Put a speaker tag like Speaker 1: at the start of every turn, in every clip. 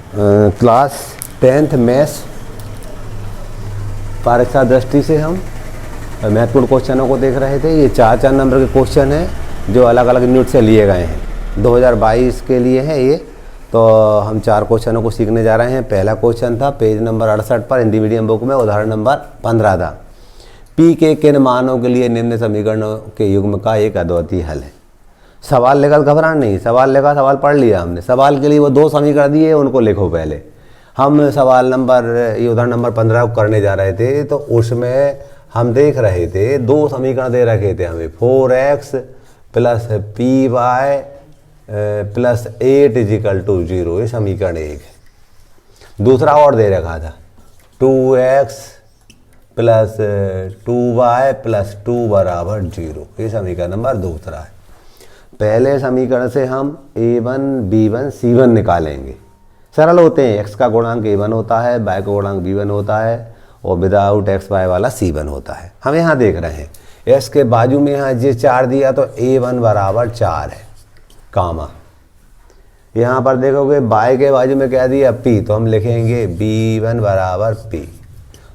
Speaker 1: Class 10th maths परीक्षा दृष्टि से हम महत्वपूर्ण क्वेश्चनों को देख रहे थे। ये चार नंबर के क्वेश्चन हैं जो अलग अलग यूनिट से लिए गए हैं, 2022 के लिए है ये। तो हम 4 क्वेश्चनों को सीखने जा रहे हैं। पहला क्वेश्चन था पेज नंबर 68 पर हिंदी मीडियम बुक में, उदाहरण नंबर 15 था। पी के किन मानों के लिए निम्न समीकरणों के युग्म का एक अद्वितीय हल है। सवाल लेकर घबराना नहीं, सवाल लेकर सवाल पढ़ लिया हमने। सवाल के लिए वो 2 समीकरण दिए, उनको लिखो पहले। हम सवाल नंबर ये उदाहरण नंबर 15 को करने जा रहे थे, तो उसमें हम देख रहे थे 2 समीकरण दे रखे थे हमें, 4x + py + 8 = 0, ये समीकरण 1 है। दूसरा और दे रखा था 2x + 2y + 2 = 0, ये समीकरण नंबर दूसरा है। पहले समीकरण से हम a1 b1 c1 निकालेंगे। सरल होते हैं, x का गुणांक a1 होता है, y का गुणांक b1 होता है और विदाउट x y वाला c1 होता है। हम यहाँ देख रहे हैं x के बाजू में यहाँ ये 4 दिया तो a1 = 4 है, कामा। यहाँ पर देखोगे y के बाजू में क्या दिया p, तो हम लिखेंगे b1 = p।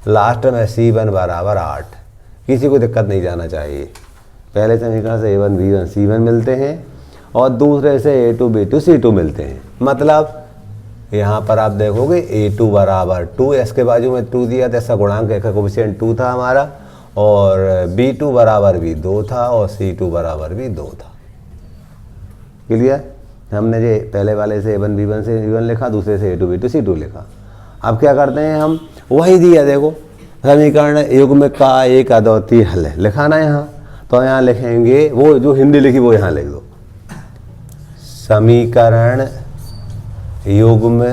Speaker 1: लास्ट में c1 = 8। किसी को दिक्कत नहीं जाना चाहिए। पहले समीकरण से a1 b1 c1 मिलते हैं और दूसरे से a2 b2 c2 मिलते हैं। मतलब यहाँ पर आप देखोगे a2 = 2, s के बाजू में 2 दिया था, इसका गुणांक का कोएफिशिएंट 2 था हमारा, और b2 = भी 2 था और c2 = भी 2 था। क्लियर? हमने ये पहले वाले से a1 b1 से c1 लिखा, दूसरे से a2 b2 c2 लिखा। अब क्या करते हैं हम, वही दिया देखो समीकरण युग्म का एक अद्वितीय हल है, लिखा ना यहाँ। तो यहाँ लिखेंगे वो जो हिंदी लिखी वो यहाँ लिख दो, समीकरण युग्म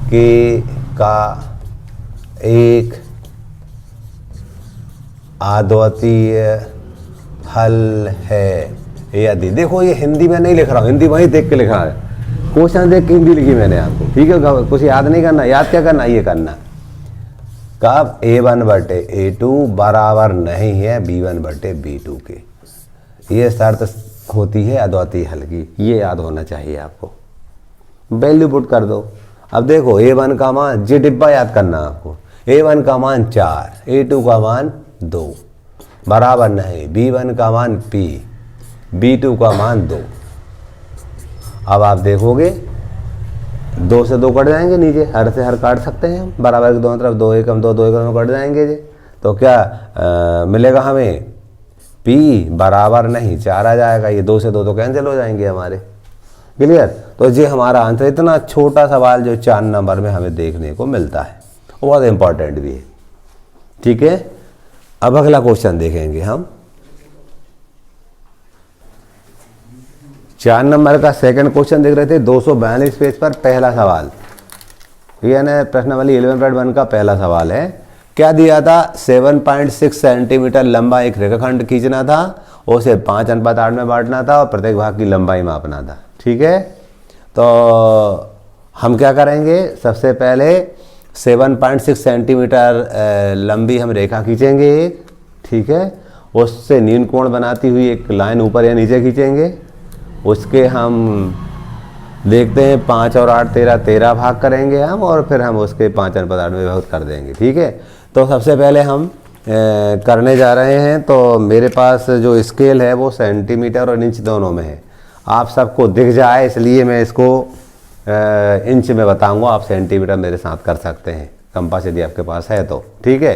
Speaker 1: के का एक अद्वितीय हल है यदि। देखो ये हिंदी में नहीं लिख रहा हूँ, हिंदी वहीं देख के लिखा है, क्वेश्चन देख के हिंदी लिखी मैंने आपको, ठीक है। कुछ याद नहीं करना, याद क्या करना, ये करना कब a1/a2 बराबर नहीं है b1/b2 के। ये शर्त होती है अद्वितीय हल की, ये याद होना चाहिए आपको। वैल्यू पुट कर दो। अब देखो a1 का मान, ये डिब्बा याद करना आपको, a1 का मान 4, a2 का मान 2, बराबर नहीं b1 का मान p, b2 का मान 2। अब आप देखोगे 2 से 2 कट जाएंगे नीचे, हर से हर काट सकते हैं हम, बराबर के दोनों तरफ 2 एकम 2 2 एकम कट जाएंगे जी। तो क्या मिलेगा हमें, p बराबर नहीं 4 आ जाएगा। ये 2 से 2 तो कैंसिल हो जाएंगे हमारे। क्लियर? तो ये हमारा आंसर। इतना छोटा सवाल जो 4 नंबर में हमें देखने को मिलता है, वो बहुत इंपॉर्टेंट भी है, ठीक है। अब अगला क्वेश्चन देखेंगे हम। 4 नंबर का सेकंड क्वेश्चन देख रहे थे, 242 पेज पर पहला सवाल। ये ना प्रश्नावली 11.1 का पहला सवाल है। क्या दिया था, 7.6 सेंटीमीटर लंबा एक रेखाखंड खींचना था, उसे 5:8 में बांटना था और प्रत्येक भाग की लंबाई मापना था, ठीक है। तो हम क्या करेंगे, सबसे पहले 7.6 सेंटीमीटर लंबी हम रेखा खींचेंगे एक, ठीक है। उससे न्यून कोण बनाती हुई एक लाइन ऊपर या नीचे खींचेंगे। उसके हम देखते हैं 5 और 8 13 भाग करेंगे हम, और फिर हम उसके 5:8 में विभक्त कर देंगे, ठीक है। तो सबसे पहले हम करने जा रहे हैं। तो मेरे पास जो स्केल है वो सेंटीमीटर और इंच दोनों में है। आप सबको दिख जाए इसलिए मैं इसको इंच में बताऊंगा, आप सेंटीमीटर मेरे साथ कर सकते हैं, कंपास यदि आपके पास है तो, ठीक है।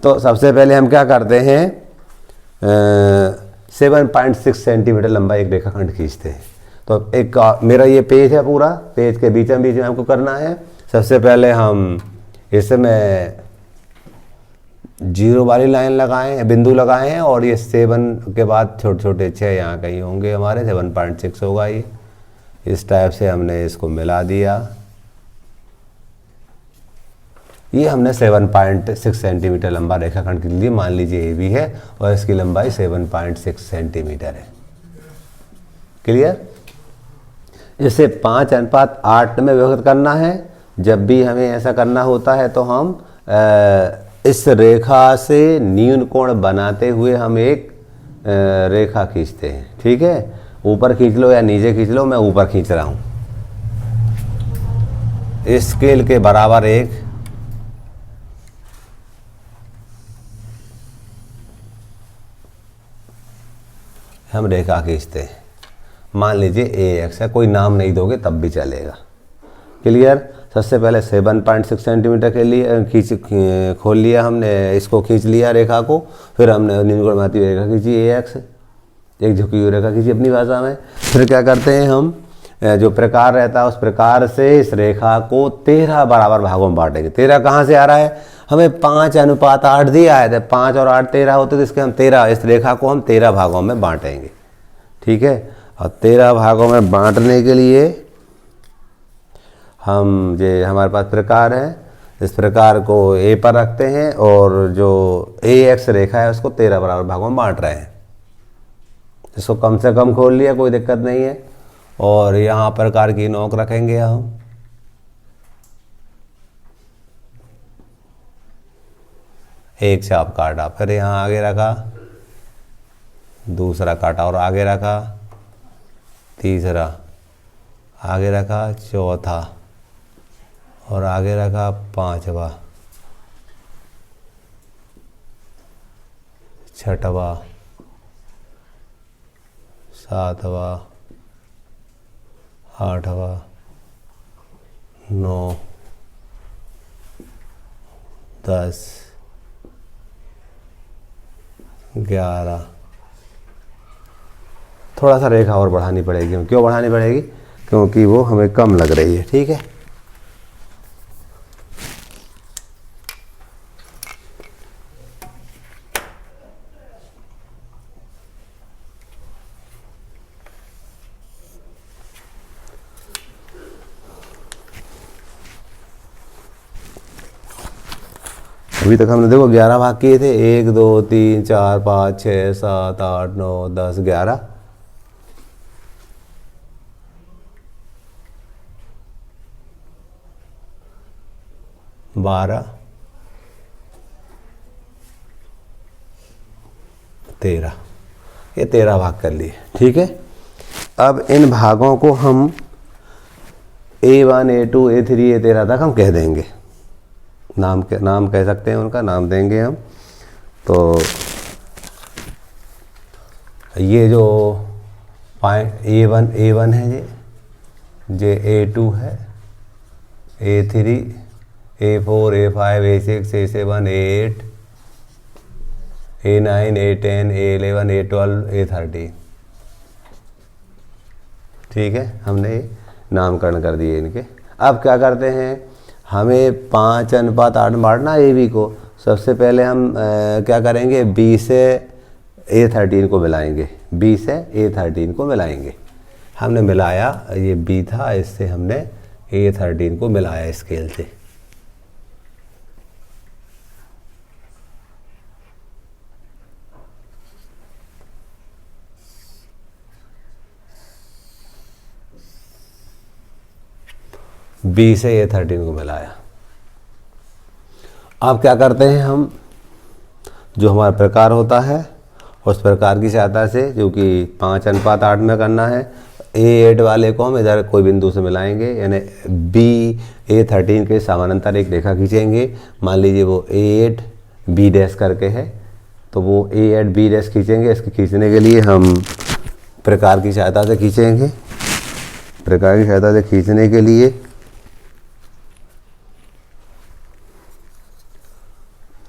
Speaker 1: तो सबसे पहले हम क्या करते हैं, 7.6 सेंटीमीटर लंबा एक रेखाखंड खींचते हैं। तो एक मेरा ये पेज है, पूरा पेज के बीच में हमको करना है। सबसे पहले हम इसमें 0 वाली लाइन लगाएं, बिंदु लगाए हैं, और ये 7 के बाद छोटे छोटे 6 यहाँ कहीं होंगे हमारे, 7.6 होगा ये। इस टाइप से हमने इसको मिला दिया। ये हमने 7.6 सेंटीमीटर लंबा रेखाखंड के लिए मान लीजिए ये भी है, और इसकी लंबाई 7.6 सेंटीमीटर है। क्लियर? इसे 5:8 में विभक्त करना है। जब भी हमें ऐसा करना होता है तो हम इस रेखा से न्यून कोण बनाते हुए हम एक रेखा खींचते हैं, ठीक है। ऊपर खींच लो या नीचे खींच लो, मैं ऊपर खींच रहा हूँ। स्केल के बराबर एक हम रेखा खींचते हैं। मान लीजिए ए एक्स है, कोई नाम नहीं दोगे तब भी चलेगा। क्लियर। सबसे पहले 7.6 सेंटीमीटर के लिए खोल लिया हमने, इसको खींच लिया रेखा को। फिर हमने निम्नकोणमाती रेखा खींची ए एक्स, एक झुकी हुई रेखा खींची अपनी भाषा में। फिर क्या करते हैं हम, जो प्रकार रहता है उस प्रकार से इस रेखा को 13 बराबर भागों में बांटेंगे। 13 कहाँ से आ रहा है, हमें 5:8 दिया है, तो 5 और 8 13 होते, तो इसके हम 13, इस रेखा को हम 13 भागों में बांटेंगे। ठीक है। और 13 भागों में बांटने के लिए हम ये हमारे पास प्रकार है, इस प्रकार को ए पर रखते हैं और जो ए एक्स रेखा है उसको 13 बराबर भागों में बांट रहे हैं। इसको कम से कम खोल लिया, कोई दिक्कत नहीं है। और यहाँ प्रकार की नोक रखेंगे हम, एक चाप काटा, फिर यहाँ आगे रखा, दूसरा काटा और आगे रखा, तीसरा आगे रखा, चौथा और आगे रखा, पांचवा, छठवा, सातवा, आठवा, 9, 10, 11। थोड़ा सा रेखा और बढ़ानी पड़ेगी। क्यों बढ़ानी पड़ेगी, क्योंकि वो हमें कम लग रही है। ठीक है। अभी तक हमने देखो 11 भाग किए थे, 1 2 3 4 5 6 7 8 9 10 11। बारह, 13, ये 13 भाग कर लिए। ठीक है। अब इन भागों को हम A1 A2 A3 A13 तक हम कह देंगे, नाम कह सकते हैं, उनका नाम देंगे हम। तो ये जो A1 है, ये A2 है, A3 A4 A5 A6 A7 A8 A9 A10 A11 A12 A13। ठीक है, हमने नामकरण कर दिए इनके। अब क्या करते हैं, हमें 5:8 बांटना ए बी को। सबसे पहले हम क्या करेंगे, बी से A13 को मिलाएंगे, बी से A13 को मिलाएंगे। हमने मिलाया, ये बी था, इससे हमने A13 को मिलाया स्केल से। बी से A13 को मिलाया। अब क्या करते हैं हम, जो हमारा प्रकार होता है उस प्रकार की सहायता से, जो कि 5:8 में करना है, A8 वाले को हम इधर कोई बिंदु से मिलाएंगे, यानी बी A13 के समानांतर एक रेखा खींचेंगे। मान लीजिए वो A8 B डैश करके है, तो वो A8 B डैश खींचेंगे। इसके खींचने के लिए हम प्रकार की सहायता से खींचेंगे। प्रकार की सहायता से खींचने के लिए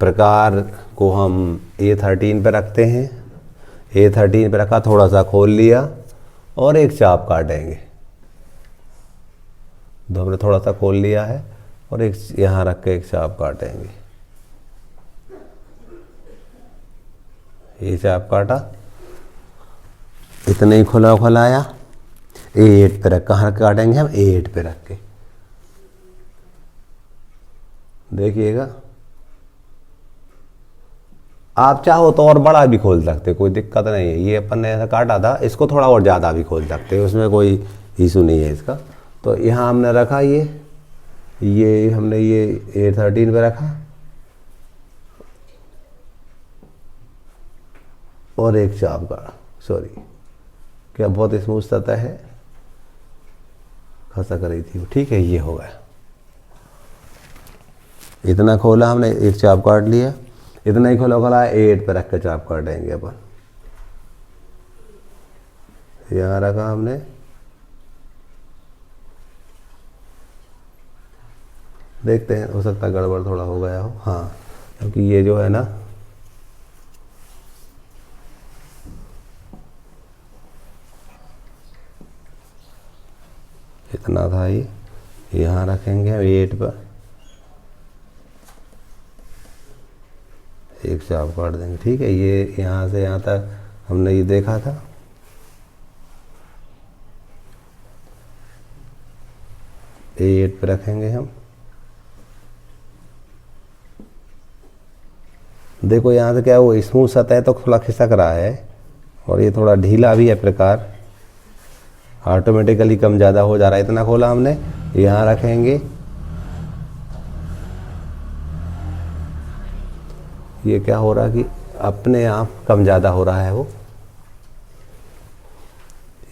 Speaker 1: प्रकार को हम A13 पे रखते हैं। A13 पे रखा, थोड़ा सा खोल लिया और एक चाप काटेंगे। तो हमने थोड़ा सा खोल लिया है और एक यहाँ रख के एक चाप काटेंगे। ये चाप काटा, इतना ही खुला खुलाया। A8 पे रख, कहाँ काटेंगे हम, A8 पे रख के। देखिएगा, आप चाहो तो और बड़ा भी खोल सकते, कोई दिक्कत नहीं है। ये अपन ने ऐसा काटा था, इसको थोड़ा और ज़्यादा भी खोल सकते हैं, उसमें कोई इशू नहीं है इसका। तो यहाँ हमने रखा, ये हमने ये A13 पे रखा और एक चाप का, सॉरी क्या बहुत स्मूथ सतह है, खसा कर रही थी वो। ठीक है, ये हो गया। इतना खोला हमने, एक चाप काट लिया, इतना ही खोला खोला A8 पे रख के चाप काटेंगे अपन। यहाँ रखा हमने, देखते हैं, हो सकता है गड़बड़ थोड़ा हो गया हो। हाँ, क्योंकि ये जो है ना, इतना था ये, यहाँ रखेंगे हम A8 पर, एक चाप काट देंगे। ठीक है, ये यहाँ से यहाँ तक हमने ये देखा था। A8 पे रखेंगे हम। देखो यहाँ से क्या वो स्मूथ सतह तो थोड़ा खिसक रहा है और ये थोड़ा ढीला भी है प्रकार, ऑटोमेटिकली कम ज़्यादा हो जा रहा है। इतना खोला हमने, यहाँ रखेंगे। ये क्या हो रहा है कि अपने आप कम ज़्यादा हो रहा है वो।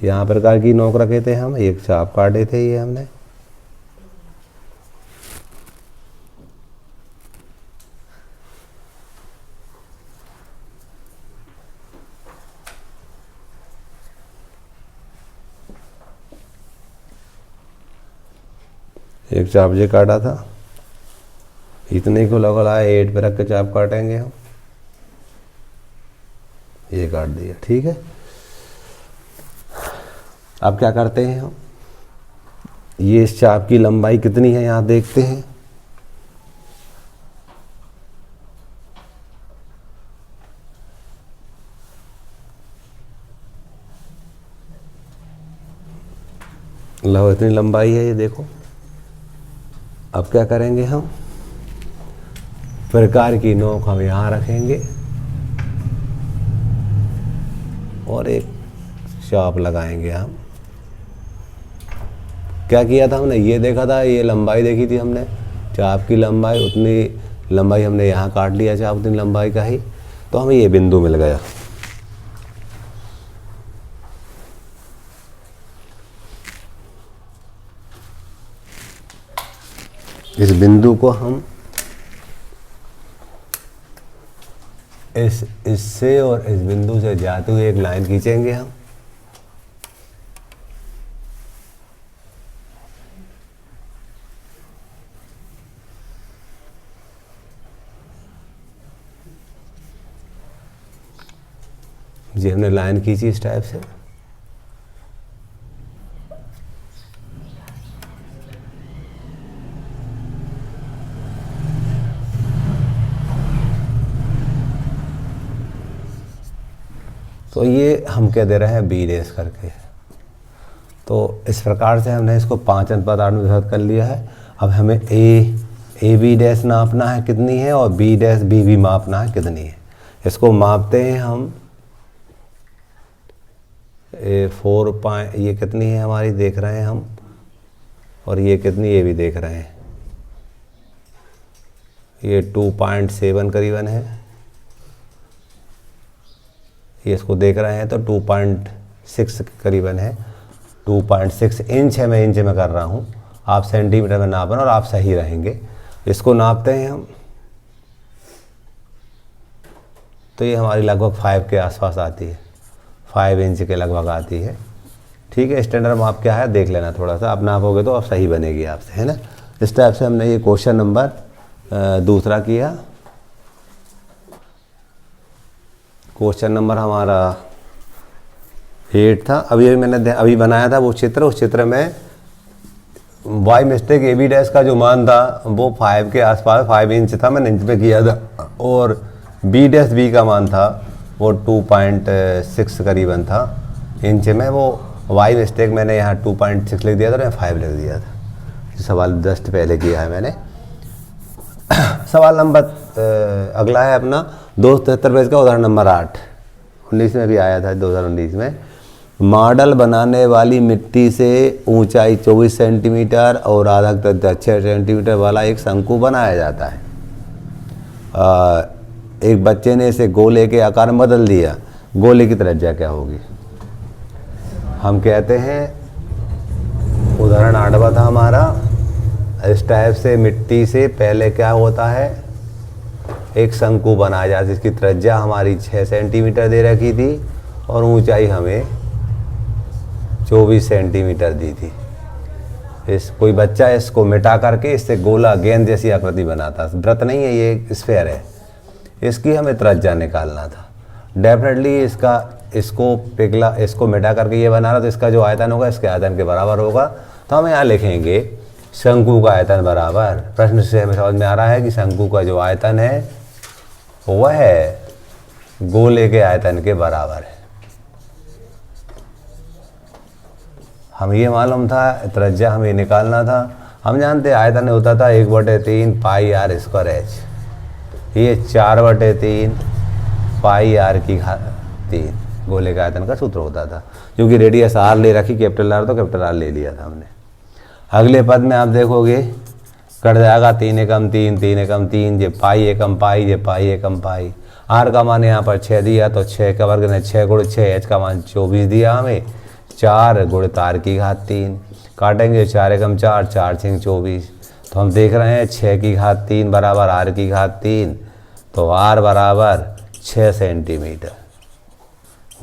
Speaker 1: यहाँ प्रकार की नोक रखे थे हम, एक चाप काटे थे ये हमने। एक चाप ये काटा था, इतने को लगा A8 पे रख के चाप काटेंगे हम। ये काट दिया, ठीक है। अब क्या करते हैं हम, ये इस चाप की लंबाई कितनी है यहाँ देखते हैं। लो इतनी लंबाई है ये, देखो। अब क्या करेंगे हम, प्रकार की नोक हम यहाँ रखेंगे और एक चाप लगाएंगे हम। क्या किया था हमने, ये देखा था, ये लंबाई देखी थी हमने, चाप की लंबाई, उतनी लंबाई हमने यहाँ काट लिया चाप उतनी लंबाई का ही, तो हमें ये बिंदु मिल गया। इस बिंदु को हम इससे और इस बिंदु से जाते हुए एक लाइन खींचेंगे हम। जी हमने लाइन खींची इस टाइप से। तो ये हम क्या दे रहे हैं, बी डैश करके। तो इस प्रकार से हमने इसको 5 अनुपात में विभाजित कर लिया है। अब हमें ए बी डैश नापना है कितनी है, और बी डैश बी भी मापना है कितनी है। इसको मापते हैं हम। 4 ये कितनी है हमारी देख रहे हैं हम, और ये कितनी, ये भी देख रहे हैं, ये 2.7 करीबन है। ये इसको देख रहे हैं तो 2.6 करीबन है, 2.6 इंच है। मैं इंच में कर रहा हूँ, आप सेंटीमीटर में नापना और आप सही रहेंगे। इसको नापते हैं हम, तो ये हमारी लगभग 5 के आसपास आती है, 5 इंच के लगभग आती है। ठीक है, स्टैंडर्ड माप क्या है देख लेना थोड़ा सा, आप नापोगे तो आप सही बनेगी आपसे, है ना। इस टाइप से हमने ये क्वेश्चन नंबर दूसरा किया। क्वेश्चन नंबर हमारा 8 था। अभी मैंने अभी बनाया था वो चित्र, उस चित्र में by mistake A B dash का जो मान था वो 5 के आसपास, 5 इंच था, मैंने इंच में किया था, और बी डैश बी का मान था वो 2.6 करीबन था इंच में। वो वाई मिस्टेक मैंने यहाँ 2.6 लिख दिया था, मैं 5 लिख दिया था। सवाल जस्ट पहले किया है मैंने। सवाल नंबर अगला है अपना 273 पेज का उदाहरण नंबर 8, 19 में भी आया था, 2019 में। मॉडल बनाने वाली मिट्टी से ऊंचाई 24 सेंटीमीटर और आधा 6 सेंटीमीटर वाला एक शंकु बनाया जाता है। एक बच्चे ने इसे गोले के आकार में बदल दिया, गोले की त्रिज्या क्या होगी। हम कहते हैं उदाहरण 8वां था हमारा, इस टाइप से मिट्टी से पहले क्या होता है, एक शंकु बनाया जाता है जिसकी त्रिज्या हमारी 6 सेंटीमीटर दे रखी थी और ऊंचाई हमें 24 सेंटीमीटर दी थी। कोई बच्चा इसको मिटा करके इससे गोला गेंद जैसी आकृति बनाता। वृत्त नहीं है, ये स्फेयर है। इसकी हमें त्रिज्या निकालना था। डेफिनेटली इसको मिटा करके ये बना रहा, तो इसका जो आयतन होगा इसके आयतन के बराबर होगा। तो हम यहाँ लिखेंगे शंकु का आयतन बराबर, प्रश्न से हमें समझ में आ रहा है कि शंकु का जो आयतन है वह गोले के आयतन के बराबर है। हम ये मालूम था, त्रिज्या हमें निकालना था। हम जानते आयतन होता था 1/3 पाई आर स्क्वायर एच, ये 4/3 पाई आर की घात 3 गोले का आयतन का सूत्र होता था। क्योंकि रेडियस आर ले रखी, कैपिटल आर, तो कैपिटल आर ले लिया था हमने। अगले पद में आप देखोगे कट जाएगा 3 एकम 3, 3 एकम 3, ये पाई एकम पाई, ये पाई एकम पाई। आर का मान यहाँ पर 6 दिया, तो 6 का वर्ग ने 6 गुणे 6, एच का मान 24 दिया हमें, 4 गुणित आर की घात 3। काटेंगे 4 एकम 4, 4 6 24। तो हम देख रहे हैं 6 की घात 3 बराबर आर की घात 3, तो आर बराबर 6 सेंटीमीटर।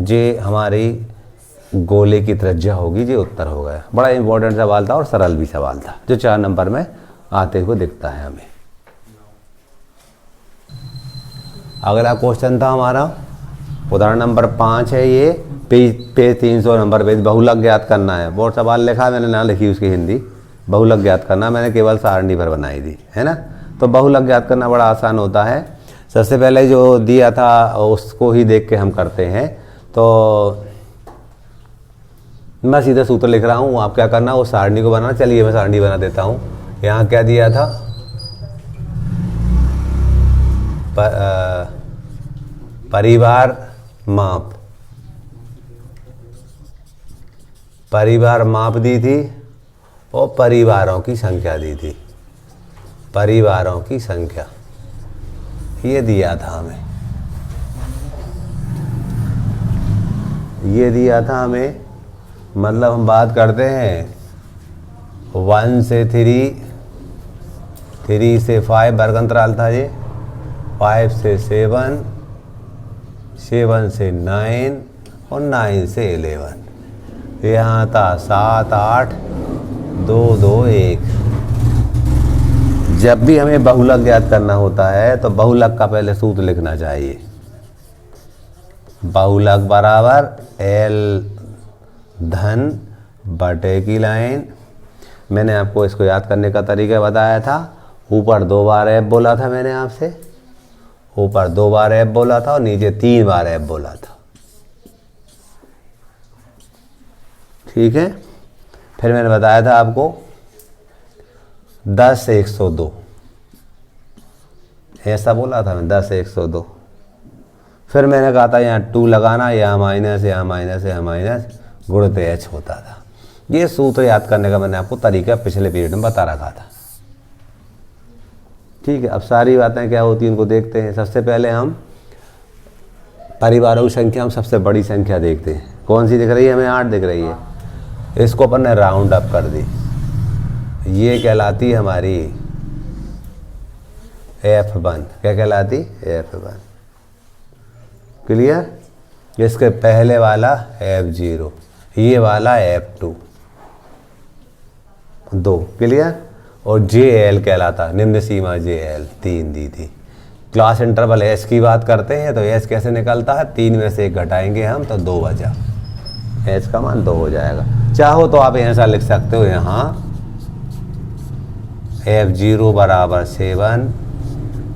Speaker 1: ये हमारी गोले की त्रिज्या होगी। ये उत्तर हो गया। बड़ा इंपॉर्टेंट सवाल था और सरल भी सवाल था, जो 4 नंबर में आते हुए दिखता है हमें। अगला क्वेश्चन था हमारा उदाहरण नंबर 5 है। ये पेज 300 नंबर पे बहुलक ज्ञात करना है। बहुत सवाल लिखा, मैंने ना लिखी उसकी हिंदी। बहुलक ज्ञात करना मैंने केवल सारणी भर बनाई थी, है ना। तो बहुलक ज्ञात करना बड़ा आसान होता है। सबसे पहले जो दिया था उसको ही देख के हम करते हैं। तो मैं सीधा सूत्र लिख रहा हूँ, आप क्या करना, वो सारणी को बनाना। चलिए मैं सारणी बना देता हूँ। यहाँ क्या दिया था, परिवार माप, परिवार माप दी थी और परिवारों की संख्या दी थी। परिवारों की संख्या ये दिया था हमें, ये दिया था हमें। मतलब हम बात करते हैं 1 से 3, 3 से 5 वर्ग अंतराल था ये, 5 से 7, 7 से 9 और 9 से 11। यहाँ था 7 8 2 2 1। जब भी हमें बहुलक ज्ञात करना होता है तो बहुलक का पहले सूत्र लिखना चाहिए। बहुलक बराबर L धन बटे की लाइन। मैंने आपको इसको याद करने का तरीका बताया था। ऊपर 2 बार F बोला था मैंने आपसे, ऊपर 2 बार F बोला था और नीचे 3 बार F बोला था। ठीक है। फिर मैंने बताया था आपको 10 से 102, ऐसा बोला था मैं, 10 से 102। फिर मैंने कहा था यहाँ 2 लगाना, यहाँ माइनस, यहाँ माइनस, यहाँ माइनस, गुणित एच होता था। ये सूत्र याद करने का मैंने आपको तरीका पिछले पीरियड में बता रखा था। ठीक है। अब सारी बातें क्या होती हैं उनको देखते हैं। सबसे पहले हम परिवारों की संख्या, हम सबसे बड़ी संख्या देखते हैं। कौन सी दिख रही है हमें, 8 दिख रही है। इसको अपन ने राउंड अप कर दी, ये कहलाती है हमारी F1। क्या कहलाती, F1। क्लियर। इसके पहले वाला F0, ये वाला F2, 2। क्लियर। और JL कहलाता, निम्न सीमा JL 3 दी थी। क्लास इंटरवल S की बात करते हैं तो S कैसे निकलता है, 3 में से 1 घटाएंगे हम तो 2 बचा, H का मान 2 हो जाएगा। चाहो तो आप ऐसा लिख सकते हो, यहाँ F0 बराबर 7,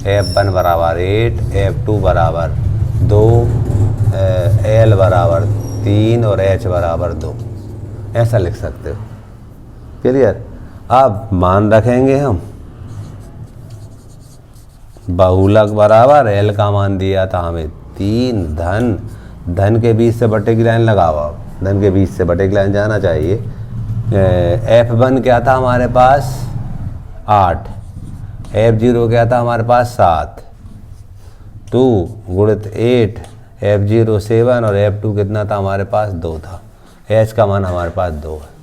Speaker 1: F1 बराबर 8, F2 बराबर 2, L बराबर 3 और H बराबर 2, ऐसा लिख सकते हो। क्लियर। अब मान रखेंगे हम, बहुलक बराबर L का मान दिया था हमें 3, धन के बीच से बटे की लाइन लगाओ। आप धन के बीच से बटे की लाइन जाना चाहिए। F1 क्या था हमारे पास, 8, F0 क्या था हमारे पास, 7, 2 गुणित 8, F0 7 और F2 कितना था हमारे पास, 2 था। H का मान हमारे पास 2 है।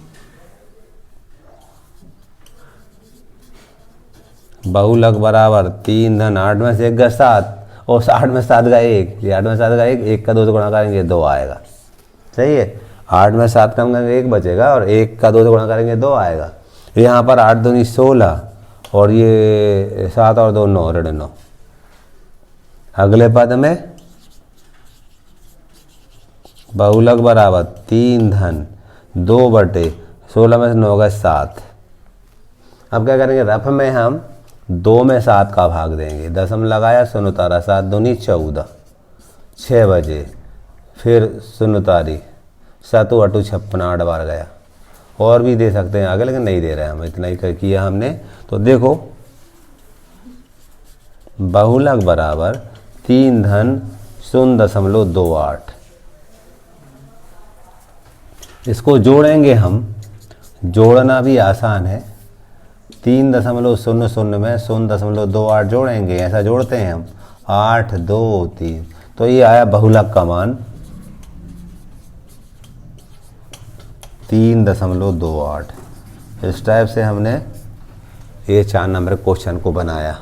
Speaker 1: बहुलक बराबर 3 धन 8 में से 1 का 7 और 8 में 7 का 1, ये 8 में 7 का 1 का 2 से गुणा करेंगे 2 आएगा। सही है, 8 में 7 कम करेंगे 1 बचेगा और 1 का 2 से गुणा करेंगे 2 आएगा। यहाँ पर 8 दूनी 16 और ये 7 और 2 9 ऋण 9। अगले पद में बहुलक बराबर 3 धन 2 बटे 16 में से 9 का 7। अब क्या करेंगे, रफ में हम 2 में 7 का भाग देंगे, दशम लगाया, शून्य उतारा, 7 दूनी 14, 6 बजे, फिर शून्य उतारी, 7 अटू 56, 8 बार गया। और भी दे सकते हैं आगे, लेकिन नहीं दे रहे हैं हम, इतना ही किया हमने। तो देखो बहुलक बराबर 3 धन 0.28, इसको जोड़ेंगे हम, जोड़ना भी आसान है। 3.00 में 0.28 जोड़ेंगे, ऐसा जोड़ते हैं हम, 8 2 3, तो ये आया बहुलक का मान 3.28। इस टाइप से हमने ये 4 नंबर क्वेश्चन को बनाया।